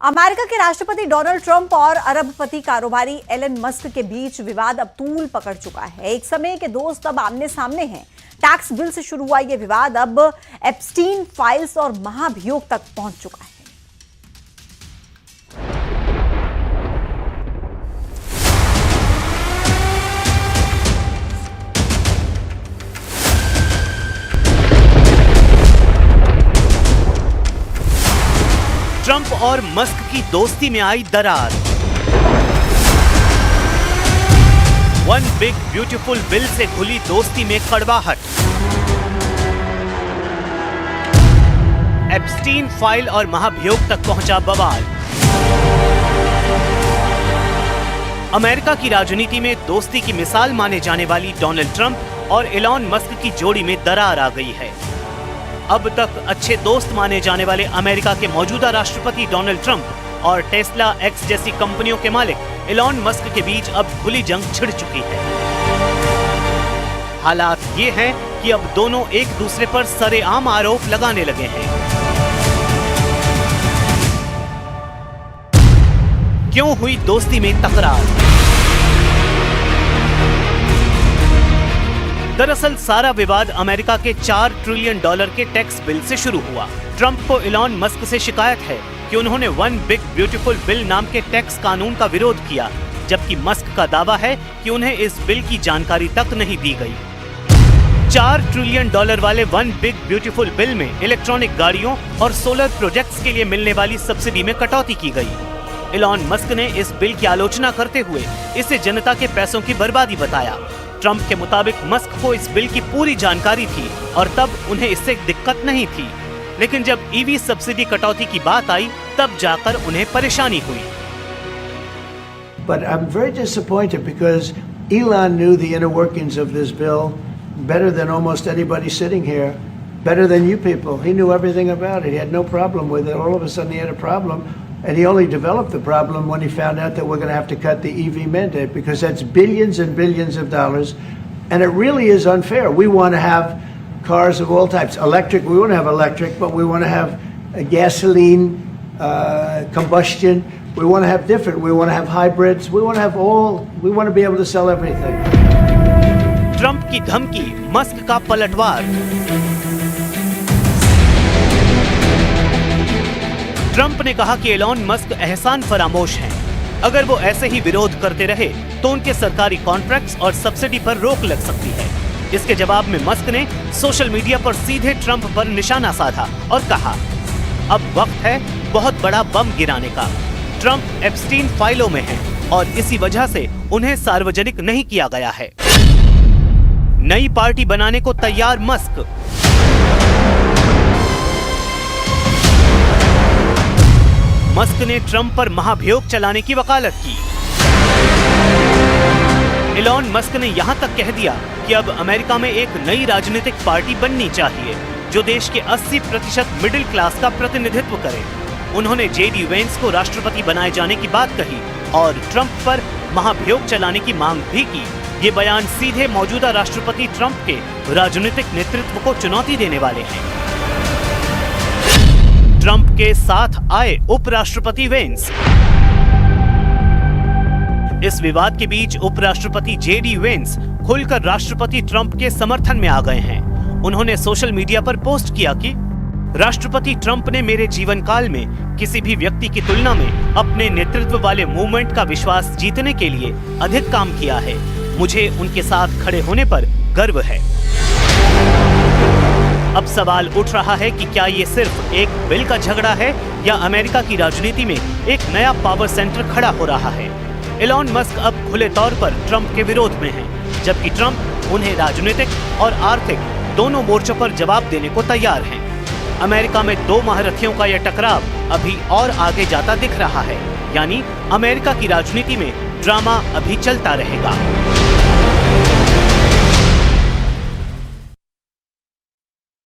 America के राष्ट्रपति Donald Trump और अरबपति कारोबारी एलन मस्क के बीच विवाद अब तूल पकड़ चुका है। एक समय के दोस्त अब आमने सामने हैं। टैक्स बिल से शुरू हुआ यह विवाद अब एप्स्टीन फाइल्स और महाभियोग तक पहुंच चुका है। ट्रंप और मस्क की दोस्ती में आई दरार। वन बिग ब्यूटीफुल बिल से खुली दोस्ती में कड़वाहट। एप्स्टीन फाइल और महाभियोग तक पहुंचा बवाल। अमेरिका की राजनीति में दोस्ती की मिसाल माने जाने वाली डोनाल्ड ट्रंप और एलन मस्क की जोड़ी में दरार आ गई है। अब तक अच्छे दोस्त माने जाने वाले अमेरिका के मौजूदा राष्ट्रपति डोनाल्ड ट्रंप और टेस्ला एक्स जैसी कंपनियों के मालिक एलन मस्क के बीच अब खुली जंग छिड़ चुकी है। हालात ये हैं कि अब दोनों एक दूसरे पर सरेआम आरोप लगाने लगे हैं। क्यों हुई दोस्ती में तकरार? दरअसल सारा विवाद अमेरिका के $4 ट्रिलियन के टैक्स बिल से शुरू हुआ। ट्रंप को एलन मस्क से शिकायत है कि उन्होंने वन बिग ब्यूटीफुल बिल नाम के टैक्स कानून का विरोध किया, जबकि मस्क का दावा है कि उन्हें इस बिल की जानकारी तक नहीं दी गई। $4 ट्रिलियन वाले वन बिग ब्यूटीफुल बिल में इलेक्ट्रॉनिक गाड़ियों और सोलर प्रोजेक्ट्स के लिए मिलने वाली सब्सिडी में कटौती की गई। एलन मस्क ने इस बिल की आलोचना करते हुए इसे जनता के पैसों की बर्बादी बताया। ट्रंप के मुताबिक मस्क को इस बिल की पूरी जानकारी थी और तब उन्हें इससे दिक्कत नहीं थी, लेकिन जब ईवी सब्सिडी कटौती की बात आई तब जाकर उन्हें परेशानी हुई। But I'm very disappointed because Elon knew the inner workings of this bill better than almost anybody sitting here, better than you people. He knew everything about it. He had no problem with it. All of a sudden he had a problem. And he only developed the problem when he found out that we're going to have to cut the EV mandate, because that's billions and billions of dollars. And it really is unfair. We want to have cars of all types. Electric, we want to have electric, but we want to have gasoline, combustion. We want to have different. We want to have hybrids. We want to have all. We want to be able to sell everything. Trump की धमकी, Musk का पलटवार। Trump ने कहा कि Elon Musk एहसान फरामोश हैं। अगर वो ऐसे ही विरोध करते रहे तो उनके सरकारी कॉन्ट्रैक्ट्स और सब्सिडी पर रोक लग सकती है। इसके जवाब में मस्क ने सोशल मीडिया पर सीधे ट्रंप पर निशाना साधा और कहा, अब वक्त है बहुत बड़ा बम गिराने का। ट्रंप एप्स्टीन फाइलों में हैं और इसी वजह से उन्हें सार्वजनिक नहीं किया गया है। नई पार्टी बनाने को तैयार मस्क। मस्क ने ट्रंप पर महाभियोग चलाने की वकालत की। एलन मस्क ने यहां तक कह दिया कि अब अमेरिका में एक नई राजनीतिक पार्टी बननी चाहिए जो देश के 80% मिडिल क्लास का प्रतिनिधित्व करे। उन्होंने जेडी वेंस को राष्ट्रपति बनाए जाने की बात कही और ट्रंप पर महाभियोग चलाने की मांग भी की। ये बयान सीधे मौजूदा राष्ट्रपति ट्रंप के राजनीतिक नेतृत्व को चुनौती देने वाले हैं। ट्रंप के साथ आए उपराष्ट्रपति वेंस। इस विवाद के बीच उपराष्ट्रपति जेडी वेंस खुलकर राष्ट्रपति ट्रंप के समर्थन में आ गए हैं। उन्होंने सोशल मीडिया पर पोस्ट किया कि राष्ट्रपति ट्रंप ने मेरे जीवन काल में किसी भी व्यक्ति की तुलना में अपने नेतृत्व वाले मूवमेंट का विश्वास जीतने के लिए अधिक काम किया है। मुझे उनके साथ खड़े होने पर गर्व है। अब सवाल उठ रहा है कि क्या ये सिर्फ एक बिल का झगड़ा है या अमेरिका की राजनीति में एक नया पावर सेंटर खड़ा हो रहा है। एलन मस्क अब खुले तौर पर ट्रंप के विरोध में हैं, जबकि ट्रंप उन्हें राजनीतिक और आर्थिक दोनों मोर्चों पर जवाब देने को तैयार हैं। अमेरिका में दो महारथियों का यह टकराव अभी और आगे जाता दिख रहा है, यानी अमेरिका की राजनीति में ड्रामा अभी चलता रहेगा।